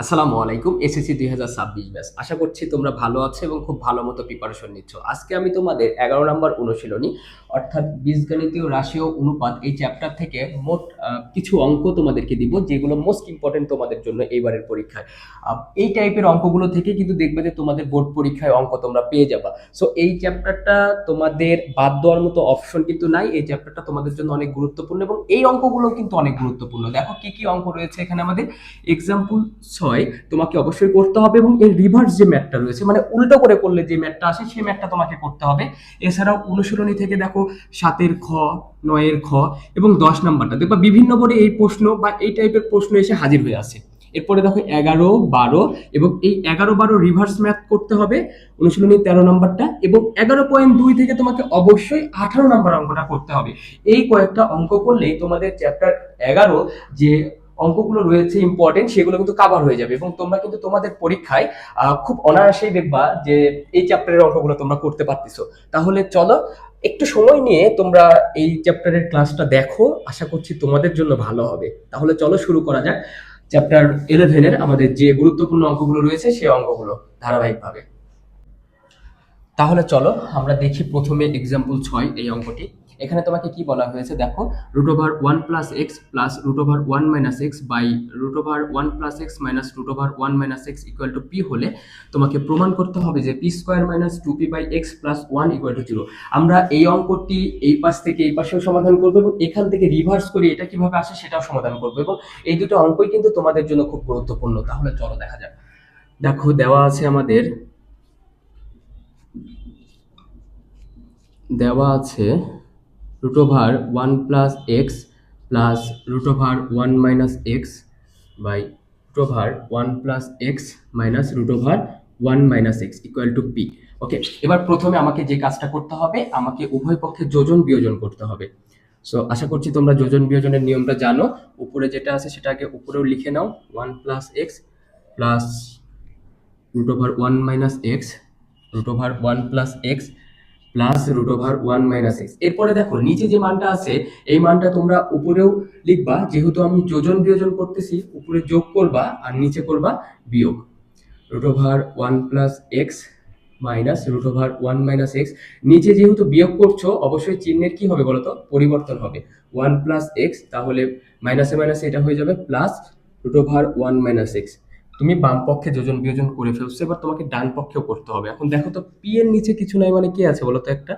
আসসালামু আলাইকুম। SSC 2026 batch. আশা করছি তোমরা ভালো আছো এবং খুব ভালো মতো প্রিপারেশন নিচ্ছ। আজকে আমি তোমাদের 11 নম্বর অনুশীলনী অর্থাৎ বীজগণিতীয় রাশি ও অনুপাত এই চ্যাপ্টার থেকে মোট কিছু অঙ্ক তোমাদেরকে দিব যেগুলো মোস্ট ইম্পর্টেন্ট তোমাদের জন্য এইবারের পরীক্ষায়। এই টাইপের অঙ্কগুলো থেকে কিন্তু দেখবে যে তোমাদের বোর্ড পরীক্ষায় অঙ্ক তোমরা পেয়ে যাবা। সো এই চ্যাপ্টারটা তোমাদের বাদ দেওয়ার মতো অপশন কিন্তু নাই। এই চ্যাপ্টারটা তোমাদের জন্য অনেক গুরুত্বপূর্ণ এবং এই অঙ্কগুলো কিন্তু অনেক গুরুত্বপূর্ণ। দেখো কি কি অঙ্ক রয়েছে এখানে আমাদের। এক্সাম্পল 6 তোমাকে অবশ্যই করতে হবে এবং এর রিভার্স যে ম্যাথটা রয়েছে মানে উল্টো করে করলে যে ম্যাথটা আসে সেই ম্যাথটা তোমাকে করতে হবে। এছাড়াও অনুশীলনী থেকে দেখো 7-এর খ, 9-এর খ এবং 10 নাম্বারটা দেখবা বিভিন্ন বোর্ডে এই প্রশ্ন বা এই টাইপের প্রশ্ন এসে হাজির হয়ে আছে। এরপরে দেখো 11, 12 এবং এই 11, 12 রিভার্স ম্যাথ করতে হবে অনুশীলনী 13 নাম্বারটা এবং 11.2 থেকে তোমাকে অবশ্যই 18 নাম্বার অঙ্কটা করতে হবে। এই কয়েকটা অঙ্ক করলেই তোমাদের চ্যাপ্টার 11 যে অঙ্কগুলো রয়েছে ইম্পর্টেন্ট সেগুলো কিন্তু কাভার হয়ে যাবে এবং তোমরা কিন্তু তোমাদের পরীক্ষায় খুব অনায়াসেই দেখবা যে এই চ্যাপ্টারের অঙ্কগুলো তোমরা করতে পারতেছো। তাহলে চলো একটু সময় নিয়ে তোমরা এই চ্যাপ্টারের ক্লাসটা দেখো, আশা করছি তোমাদের জন্য ভালো হবে। তাহলে চলো শুরু করা যাক চ্যাপ্টার 11-এর আমাদের যে গুরুত্বপূর্ণ অঙ্কগুলো রয়েছে সেই অঙ্কগুলো ধারাবাহিকভাবে। তাহলে চলো আমরা দেখি প্রথমে এক্সাম্পল 6 এই অঙ্কটি। এখানে তোমাকে কি বলা হয়েছে দেখো, root over 1 + x plus root over 1 - x by root over 1 + x minus root over 1 - x equal to P হলে তোমাকে প্রমাণ করতে হবে যে P square minus 2p/x plus 1 equal to 0। আমরা এই অঙ্কটি এই পাশ থেকে এই পাশেও সমাধান করবো এবং এখান থেকে রিভার্স করে এটা কিভাবে আসে সেটাও সমাধান করবো এবং এই দুটো অঙ্কই কিন্তু তোমাদের জন্য খুব গুরুত্বপূর্ণ। তাহলে চলো দেখা যাক। দেখো দেওয়া আছে আমাদের, দেওয়া আছে root over 1 + x plus root over 1 - x by root over 1 + x minus root over 1 - x equal to P. Okay, এবার প্রথমে আমাকে যে কাজটা করতে হবে, আমাকে উভয় পক্ষে যোজন বিয়োজন করতে হবে। সো আশা করছি তোমরা যোজন বিয়োজনের নিয়মটা জানো। উপরে যেটা আছে সেটা আগে উপরেও লিখে নাও, 1 + x plus root over 1 - x root over 1 + x plus root over 1 - x। এরপরে দেখো নিচে যে মানটা আছে এই মানটা তোমরা উপরেও লিখবা, যেহেতু আমি যোজন বিয়োজন করতেছি উপরে যোগ করবা আর নিচে করবা বিয়োগ। Root over 1 + x minus root over 1 - x। নিচে যেহেতু বিয়োগ করছো অবশ্যই চিহ্নের কি হবে বলতো, পরিবর্তন হবে। 1 + x তাহলে মাইনাসে মাইনাসে এটা হয়ে যাবে প্লাস রুট ওভার 1 - x। তুমি বাম পক্ষে যোজন বিয়োজন করে ফেলছো, এবার তোমাকে ডান পক্ষেও করতে হবে। এখন দেখো তো পি এর নিচে কিছু নাই মানে কি আছে বলতো, একটা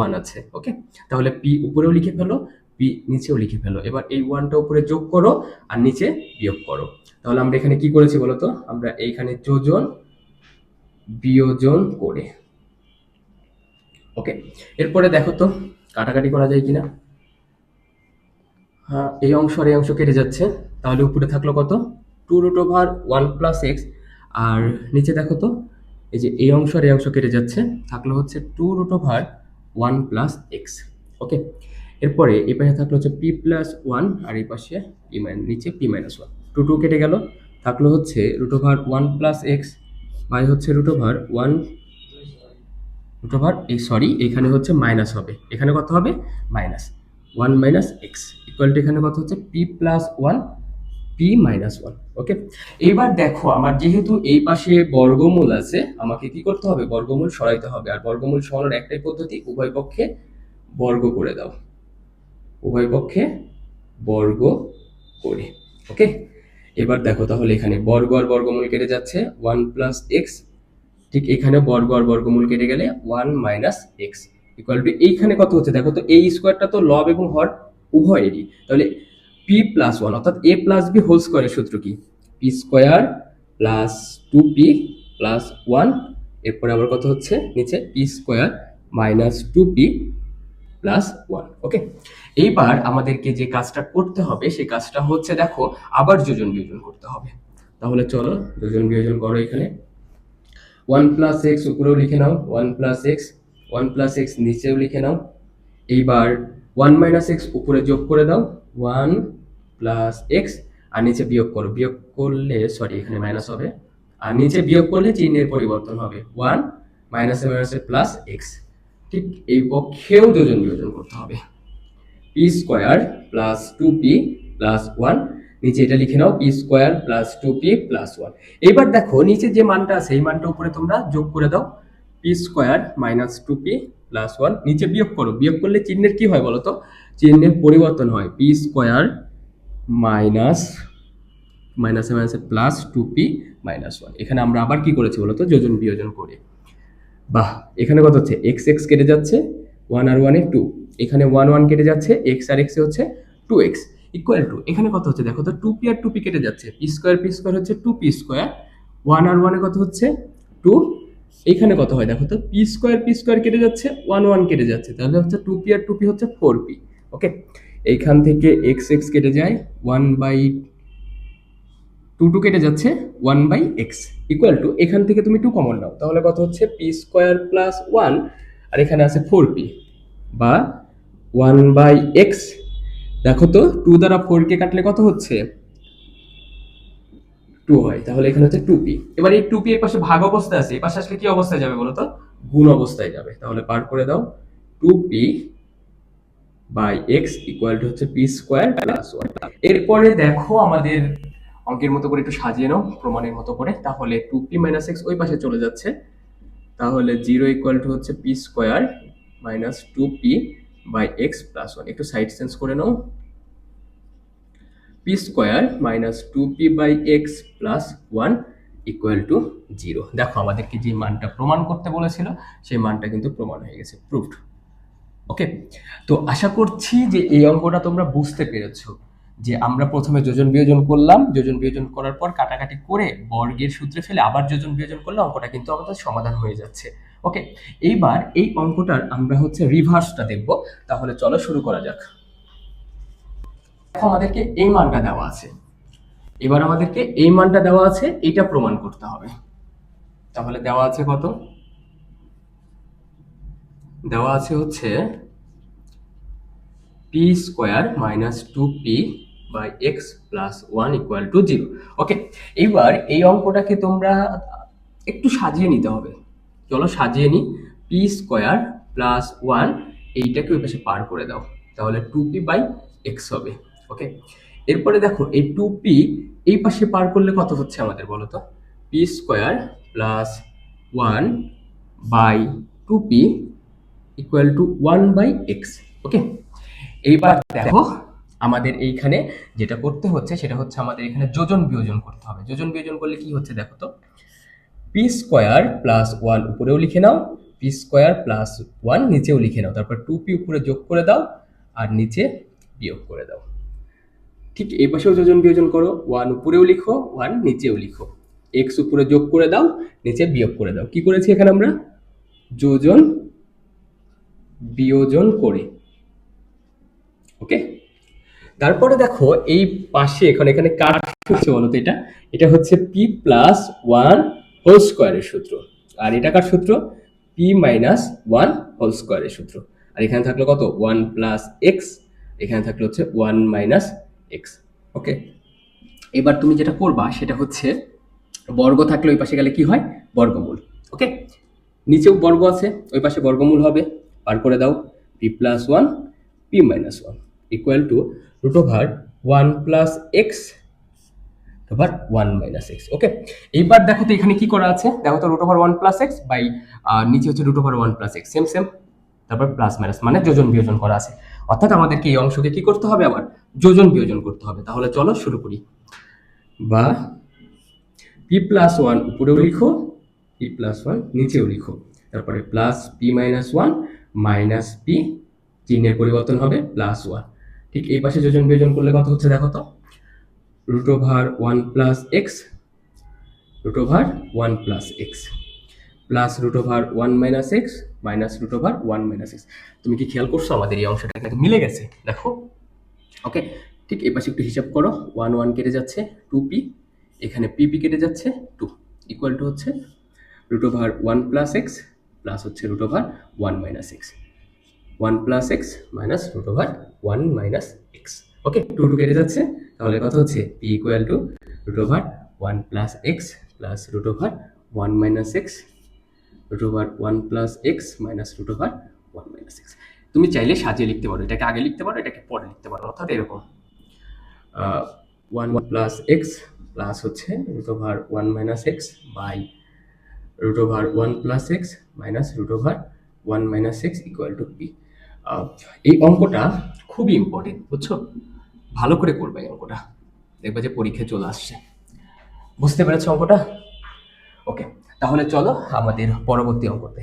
1 আছে। ওকে, তাহলে পি উপরেও লিখে ফেলো, পি নিচেও লিখে ফেলো। এবার এই 1টা উপরে যোগ করো আর নিচে বিয়োগ করো। তাহলে আমরা এখানে কি করেছি বলতো, আমরা এইখানে যোজন বিয়োজন করে। ওকে, এরপরে দেখো তো কাটাকাটি করা যায় কিনা। হ্যাঁ, এই অংশ আর এই অংশ কেটে যাচ্ছে, তাহলে উপরে থাকলো কত, 2 রুট ওভার 1 + x আর নিচে দেখো তো এই যে এই অংশ আর এই অংশ কেটে যাচ্ছে, থাকলো হচ্ছে 2 রুট ওভার 1 + x। ওকে, এরপরে এই পাশে থাকলো হচ্ছে p+1 আর এই পাশে নিচে p-1, 2 2 কেটে গেল, থাকলো হচ্ছে রুট ওভার 1 + x বাই হচ্ছে রুট ওভার 1 রুট ওভার এই সরি এখানে হচ্ছে মাইনাস হবে, এখানে কত হবে মাইনাস 1 - x ইকুয়াল টু এখানে কত হচ্ছে p+1 p-1। ওকে, এইবার দেখো আমার যেহেতু এই পাশে বর্গমূল আছে আমাকে কি করতে হবে, বর্গমূল সরাইতে হবে। আর বর্গমূল সরানোর একটাই পদ্ধতি, উভয় পক্ষে বর্গ করে দাও, উভয় পক্ষে বর্গ করে। ওকে, এবার দেখো তাহলে এখানে বর্গ আর বর্গমূল কেটে যাচ্ছে 1 + x, ঠিক এখানে বর্গ আর বর্গমূল কেটে গেলে 1 - x ইকুয়াল টু এইখানে কত হচ্ছে দেখো তো, এই স্কোয়ারটা তো লব এবং হর উভয়েরই, তাহলে p+1 অর্থাৎ a+b হোল স্কোয়ারের সূত্র কি, p² + 2p+1। এরপরে আবার কত হচ্ছে নিচে p² - 2p+1। ওকে, এইবার আমাদেরকে যে কাজটা করতে হবে সেই কাজটা হচ্ছে দেখো আবার যোজন বিয়োজন করতে হবে। তাহলে চলো যোজন বিয়োজন করো। এখানে 1 + x উপরেও লিখে নাও, 1 + x 1 + x নিচেও লিখে নাও। এইবার 1 - x উপরে যোগ করে দাও, 1 + x আর নিচে বিয়োগ করো, বিয়োগ করলে সরি এখানে মাইনাস হবে আর নিচে বিয়োগ করলে চিহ্নের পরিবর্তন হবে, 1 মাইনাসে মাইনাসে প্লাস x। ঠিক এই পক্ষেও যোজন বিয়োজন করতে হবে, p² + 2p+1 নিচে এটা লিখে নাও P square plus 2p plus 1। এবার দেখো নিচে যে মানটা আছে এই মানটা উপরে তোমরা যোগ করে দাও, P square minus 2p plus 1। নিচে বিয়োগ করো, বিয়োগ করলে চিহ্নের কি হয় বলো তো? চিহ্নের পরিবর্তন হয়, পি স্কোয়ার মাইনাস মাইনাসে মাইনাসে প্লাস 2p মাইনাস 1। এখানে আমরা আবার কি করেছি বলতো? যোজন বিয়োজন করে। বাহ, এখানে কত হচ্ছে? এক্স এক্স কেটে যাচ্ছে, 1 আর 1 এ 2। এখানে 1 1 কেটে যাচ্ছে, এক্স আর এক্স এ হচ্ছে 2x ইকুয়াল টু, এখানে কত হচ্ছে দেখো তো? 2p আর 2p কেটে যাচ্ছে, পি স্কোয়ার হচ্ছে 2p স্কোয়ার, 1 আর 1 এ কত হচ্ছে? 2। এখানে কত হয় দেখো তো? পি স্কোয়ার কেটে যাচ্ছে, 1 1 কেটে যাচ্ছে, তাহলে হচ্ছে 2p আর 2p হচ্ছে 4p। ওকে, এইখান থেকে এক্স এক্স কেটে যায়, 1/2 কেটে যাচ্ছে, 1/x ইকুয়াল টু, এখান থেকে তুমি 2 কমন নাও, তাহলে কত হচ্ছে? পি স্কোয়ার প্লাস 1, আর এখানে আছে 4p বা 1/x। দেখো তো 2 দ্বারা 4 কে কাটলে কত হচ্ছে? 2 হয়, তাহলে এখানে হচ্ছে 2p। এবার এই 2p এর পাশে ভাগ অবস্থায় আছে, এই পাশে আসলে কি অবস্থায় যাবে বলো তো? গুণ অবস্থায় যাবে, তাহলে পার করে দাও, 2p by x equal to হচ্ছে পি স্কোয়ার প্লাস 1। এরপরে দেখো আমাদের অঙ্কের মতো করে একটু সাজিয়ে নাও প্রমাণের মতো করে, তাহলে 2p মাইনাস এক্স ওই পাশে চলে যাচ্ছে, তাহলে 0 ইকুয়াল টু হচ্ছে P square minus 2p by x plus 1। একটু সাইড চেঞ্জ করে নাও, P square minus 2p by x plus 1 equal to 0। দেখো আমাদেরকে যে মানটা প্রমাণ করতে বলেছিল সেই মানটা কিন্তু প্রমাণ হয়ে গেছে, প্রুফড। ওকে, তো আশা করছি যে এই অঙ্কটা তোমরা বুঝতে পেরেছো, যে আমরা প্রথমে যোজন বিয়োজন করলাম, যোজন বিয়োজন করার পর কাটাকাটি করে বর্গের সূত্রে ফেলে আবার যোজন বিয়োজন করলে অঙ্কটা কিন্তু আমাদের সমাধান হয়ে যাচ্ছে। ওকে, এইবার এই অঙ্কটার আমরা হচ্ছে রিভার্সটা দেখব, তাহলে চলো শুরু করা যাক। দেখো আমাদেরকে এই মানটা দেওয়া আছে, এবার আমাদেরকে এই মানটা দেওয়া আছে, এটা প্রমাণ করতে হবে। তাহলে দেওয়া আছে কত? দেওয়া আছে হচ্ছে P square minus 2p by x plus 1 equal to 0। Okay, এইবার এই অঙ্কটাকে তোমরা একটু সাজিয়ে নিতে হবে। চলো সাজিয়ে নিই, পি স্কোয়ার প্লাস 1 এইটাকে ওই পাশে পার করে দাও, তাহলে 2p বাই এক্স হবে। ওকে, এরপরে দেখো এই 2p এই পাশে পার করলে কত হচ্ছে আমাদের বলো তো? P square plus 1 by 2p equal to 1/x। Okay, এইবার দেখো আমাদের এইখানে যেটা করতে হচ্ছে সেটা হচ্ছে আমাদের এখানে যোজন বিয়োজন করতে হবে। যোজন বিয়োজন করলে কি হচ্ছে দেখো তো? পি স্কোয়ার প্লাস 1 উপরেও লিখে নাও, পি স্কোয়ার প্লাস 1 নিচেও লিখে নাও, তারপর 2p উপরে যোগ করে দাও আর নিচে বিয়োগ করে দাও। ঠিক এই পাশেও যোজন বিয়োজন করো, 1 উপরেও লিখো, 1 নিচেও লিখো, এক্স উপরে যোগ করে দাও, নিচে বিয়োগ করে দাও। কি করেছি এখানে আমরা? যোজন বিয়োজন করে। ওকে, তারপরে দেখো এই পাশে এখন এখানে কার সূত্র বলো তো? এটা এটা হচ্ছে পি প্লাস 1 হোল স্কোয়ারের সূত্র, আর এটা কার সূত্র? পি মাইনাস 1 হোল স্কোয়ারের সূত্র। আর এখানে থাকলো কত? 1 প্লাস এক্স, এখানে থাকলো হচ্ছে 1 মাইনাস এক্স। ওকে, এবার তুমি যেটা করবা সেটা হচ্ছে বর্গ থাকলে ওই পাশে গেলে কি হয়? বর্গমূল। ওকে, নিচেও বর্গ আছে, ওই পাশে বর্গমূল হবে, পার করে দাও, P plus 1 P minus 1 equal to root over 1 plus X over 1 minus X. Okay, এইবার দেখো তো এখানে কি করা আছে, দেখো তো root over 1 plus X by নিচে হচ্ছে root over 1 plus X, same same, তারপর প্লাস মাইনাস মানে যোজন বিয়োজন করা আছে, অর্থাৎ আমাদেরকে এই অংশকে কি করতে হবে? আবার যোজন বিয়োজন করতে হবে। তাহলে চলো শুরু করি, বা পি প্লাস 1 উপরেও লিখো, পি প্লাস 1 নিচেও লিখো, তারপরে plus P minus 1 minus P, চিহ্নের পরিবর্তন হবে, প্লাস 1। ঠিক এই পাশে যোজন বিয়োজন করলে কত হচ্ছে দেখো তো? Root over 1 plus x, root over 1 plus x, plus root over 1 minus x minus root over 1 minus x. তুমি কি খেয়াল করছো আমাদের এই অংশটা কিন্তু মিলে গেছে? দেখো, ওকে, ঠিক এই পাশে একটু হিসাব করো, 1 1 কেটে যাচ্ছে, 2p, এখানে পিপি কেটে যাচ্ছে, 2 ইকুয়াল টু হচ্ছে root over 1 plus x plus হচ্ছে root over 1 minus X, 1 plus x minus root over 1 minus X. Okay, 2 2 কেটে যাচ্ছে, তাহলে কত হচ্ছে? P equal to root over 1 plus x plus root over 1 minus X, root over 1 plus x minus root over 1 minus x. তুমি চাইলে সাজিয়ে লিখতে পারো, এটাকে আগে লিখতে পারো, এটাকে পরে লিখতে পারো, অর্থাৎ এরকম ওয়ান প্লাস এক্স প্লাস হচ্ছে root over one minus x by root over one plus x minus root over one minus x equal to P. এই অঙ্কটা খুবই ইম্পর্টেন্ট, বুঝছো? ভালো করে করবে এই অঙ্কটা, দেখবে যে পরীক্ষায় চলে আসছে। বুঝতে পেরেছো অঙ্কটা? ওকে, তাহলে চলো আমাদের পরবর্তী অঙ্কতে।